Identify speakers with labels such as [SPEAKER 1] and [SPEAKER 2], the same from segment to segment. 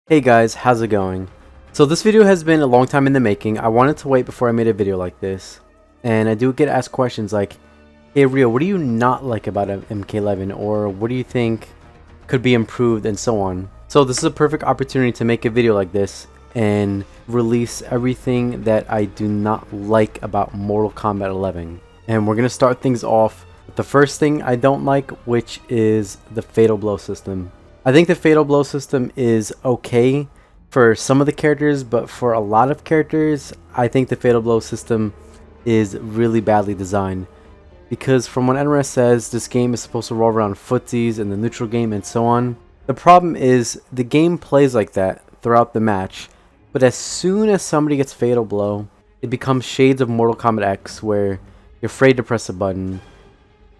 [SPEAKER 1] Hey guys, how's it going? So this video has been a long time in the making. I wanted to wait before I made a video like this. And I do get asked questions like, hey Rio, what do you not like about MK11? Or what do you think could be improved and so on. So this is a perfect opportunity to make a video like this and release everything that I do not like about Mortal Kombat 11. And we're going to start things off with the first thing I don't like, which is the Fatal Blow system. I think the Fatal Blow system is okay for some of the characters, but for a lot of characters, I think the Fatal Blow system is really badly designed. Because from what NRS says, this game is supposed to roll around footsies in the neutral game and so on. The problem is, the game plays like that throughout the match, but as soon as somebody gets Fatal Blow, it becomes shades of Mortal Kombat X, where you're afraid to press a button,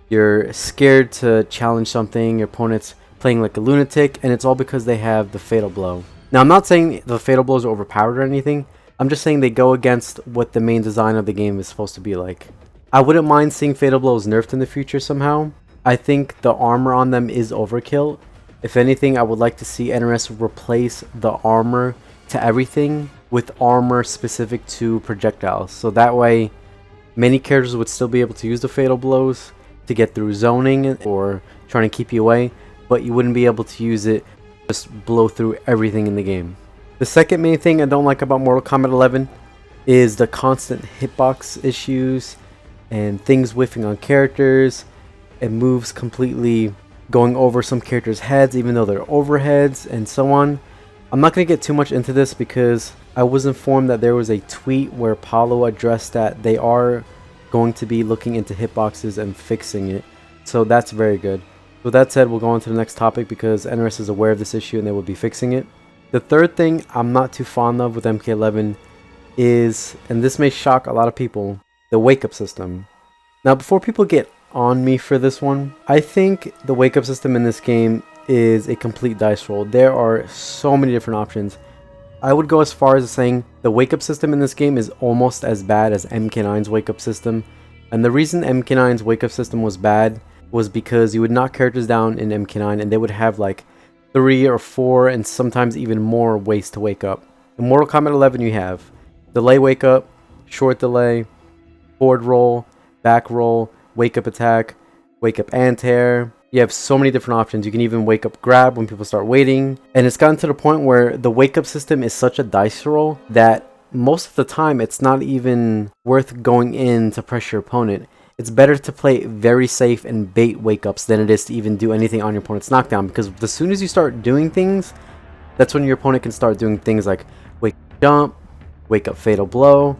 [SPEAKER 1] you're scared to challenge something, your opponent's playing like a lunatic, and it's all because they have the Fatal Blow. Now, I'm not saying the Fatal Blows are overpowered or anything. I'm just saying they go against what the main design of the game is supposed to be like. I wouldn't mind seeing Fatal Blows nerfed in the future somehow. I think the armor on them is overkill. If anything, I would like to see NRS replace the armor to everything with armor specific to projectiles. So that way, many characters would still be able to use the Fatal Blows to get through zoning or trying to keep you away, but you wouldn't be able to use it to just blow through everything in the game. The second main thing I don't like about Mortal Kombat 11 is the constant hitbox issues and things whiffing on characters and moves completely going over some characters' heads even though they're overheads and so on. I'm not going to get too much into this because I was informed that there was a tweet where Paulo addressed that they are going to be looking into hitboxes and fixing it, so that's very good. With that said, we'll go on to the next topic because NRS is aware of this issue and they will be fixing it. The third thing I'm not too fond of with MK11 is, and this may shock a lot of people, the wake-up system. Now, before people get on me for this one, I think the wake-up system in this game is a complete dice roll. There are so many different options. I would go as far as saying the wake-up system in this game is almost as bad as MK9's wake-up system. And the reason MK9's wake-up system was bad was because you would knock characters down in MK9 and they would have like 3 or 4 and sometimes even more ways to wake up. In Mortal Kombat 11 you have delay wake up, short delay, forward roll, back roll, wake up attack, wake up anti-air. You have so many different options. You can even wake up grab when people start waiting. And it's gotten to the point where the wake up system is such a dice roll that most of the time it's not even worth going in to pressure your opponent. It's better to play very safe and bait wake-ups than it is to even do anything on your opponent's knockdown, because as soon as you start doing things, that's when your opponent can start doing things like wake up jump, wake up fatal blow,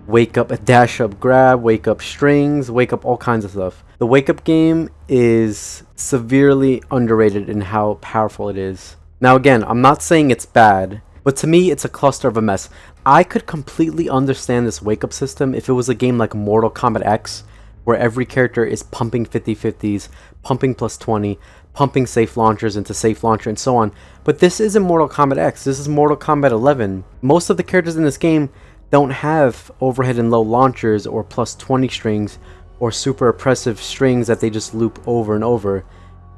[SPEAKER 1] wake up a dash up grab, wake up strings, wake up all kinds of stuff. The wake-up game is severely underrated in how powerful it is. Now again, I'm not saying it's bad, but to me it's a cluster of a mess. I could completely understand this wake-up system if it was a game like Mortal Kombat X, where every character is pumping 50-50s, pumping plus 20, pumping safe launchers into safe launcher and so on. But this isn't Mortal Kombat X, this is Mortal Kombat 11. Most of the characters in this game don't have overhead and low launchers or plus 20 strings or super oppressive strings that they just loop over and over.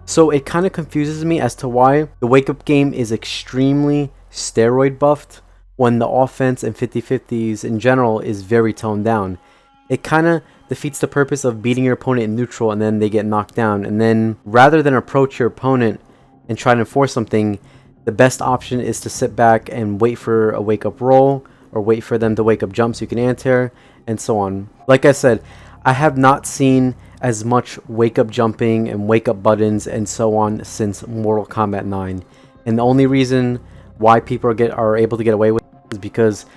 [SPEAKER 1] So it kind of confuses me as to why the wake up game is extremely steroid buffed when the offense and 50-50s in general is very toned down. It kind of defeats the purpose of beating your opponent in neutral and then they get knocked down. And then rather than approach your opponent and try to enforce something, the best option is to sit back and wait for a wake up roll or wait for them to wake up jump so you can anti-air and so on. Like I said, I have not seen as much wake up jumping and wake up buttons and so on since Mortal Kombat 9. And the only reason why people are able to get away with it is because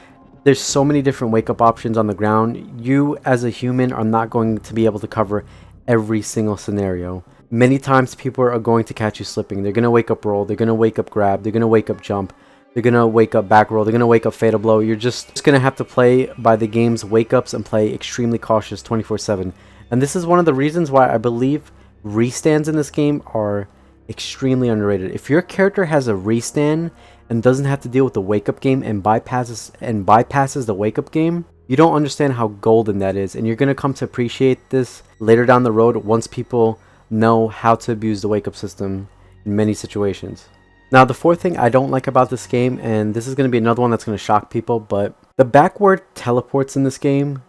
[SPEAKER 1] there's so many different wake up options on the ground. You as a human are not going to be able to cover every single scenario. Many times people are going to catch you slipping. They're going to wake up roll, they're going to wake up grab, they're going to wake up jump, they're going to wake up back roll, they're going to wake up fatal blow. You're just going to have to play by the game's wake ups and play extremely cautious 24/7. And this is one of the reasons why I believe restands in this game are extremely underrated. If your character has a restand and doesn't have to deal with the wake up game and bypasses the wake up game, you don't understand how golden that is, and you're going to come to appreciate this later down the road once people know how to abuse the wake up system in many situations. Now, the fourth thing I don't like about this game, and this is going to be another one that's going to shock people, but the backward teleports in this game,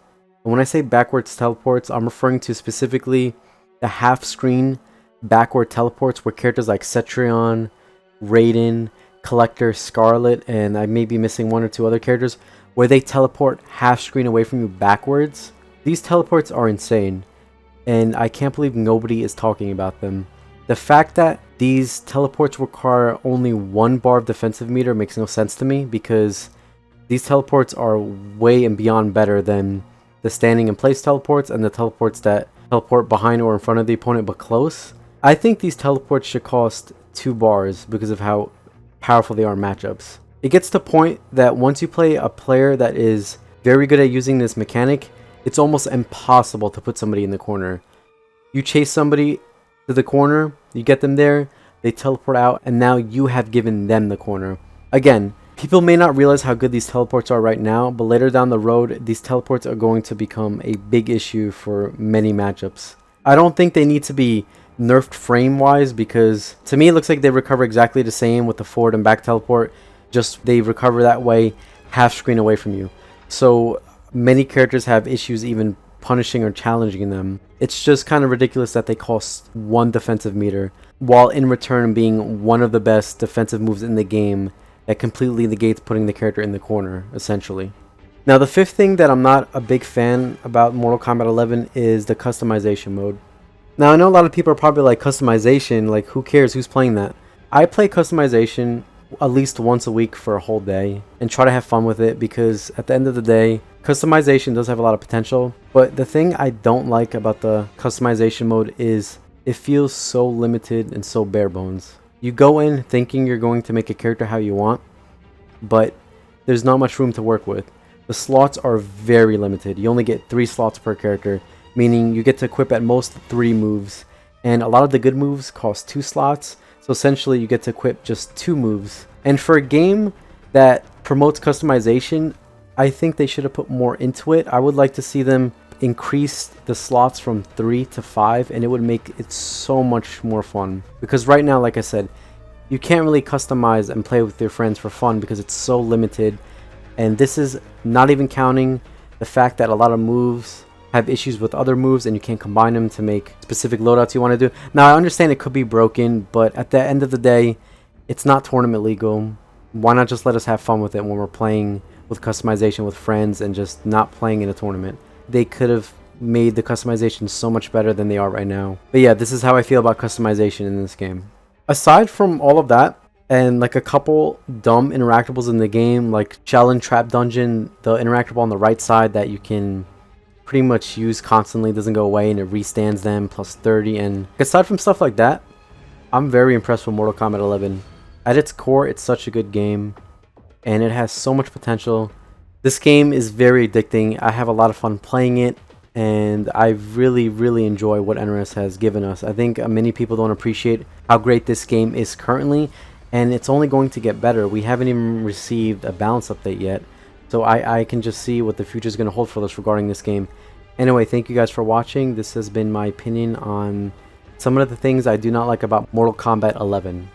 [SPEAKER 1] and when I say backwards teleports, I'm referring to specifically the half-screen backward teleports where characters like Cetrion, Raiden, Collector, Scarlet, and I may be missing one or two other characters, where they teleport half-screen away from you backwards. These teleports are insane, and I can't believe nobody is talking about them. The fact that these teleports require only 1 bar of defensive meter makes no sense to me, because these teleports are way and beyond better than the standing in place teleports and the teleports that teleport behind or in front of the opponent but close. I think these teleports should cost 2 bars because of how powerful they are in matchups. It gets to the point that once you play a player that is very good at using this mechanic, it's almost impossible to put somebody in the corner. You chase somebody to the corner, you get them there, they teleport out, and now you have given them the corner. Again, people may not realize how good these teleports are right now, but later down the road, these teleports are going to become a big issue for many matchups. I don't think they need to be nerfed frame-wise, because to me it looks like they recover exactly the same with the forward and back teleport, just they recover that way half screen away from you. So many characters have issues even punishing or challenging them. It's just kind of ridiculous that they cost 1 defensive meter, while in return being one of the best defensive moves in the game that completely negates putting the character in the corner, essentially. Now, the fifth thing that I'm not a big fan about Mortal Kombat 11 is the customization mode. Now, I know a lot of people are probably like, customization, like who cares, who's playing that? I play customization at least once a week for a whole day and try to have fun with it, because at the end of the day, customization does have a lot of potential. But the thing I don't like about the customization mode is it feels so limited and so bare bones. You go in thinking you're going to make a character how you want, but there's not much room to work with. The slots are very limited. You only get 3 slots per character, meaning you get to equip at most 3 moves, and a lot of the good moves cost 2 slots, so essentially you get to equip just 2 moves. And for a game that promotes customization, I think they should have put more into it. I would like to see them increase the slots from 3 to 5, and it would make it so much more fun. Because right now, like I said, you can't really customize and play with your friends for fun because it's so limited. And this is not even counting the fact that a lot of moves have issues with other moves and you can't combine them to make specific loadouts you want to do. Now, I understand it could be broken, but at the end of the day, it's not tournament legal. Why not just let us have fun with it when we're playing with customization with friends and just not playing in a tournament? They could have made the customization so much better than they are right now. But yeah, this is how I feel about customization in this game. Aside from all of that, and like a couple dumb interactables in the game, like Shell and Trap Dungeon, the interactable on the right side that you can pretty much use constantly, doesn't go away, and it restands them plus 30. And aside from stuff like that, I'm very impressed with Mortal Kombat 11. At its core, it's such a good game, and it has so much potential. This game is very addicting. I have a lot of fun playing it, and I really enjoy what NRS has given us. I think many people don't appreciate how great this game is currently, and it's only going to get better. We haven't even received a balance update yet, so I can just see what the future is going to hold for us regarding this game. Anyway, thank you guys for watching. This has been my opinion on some of the things I do not like about Mortal Kombat 11.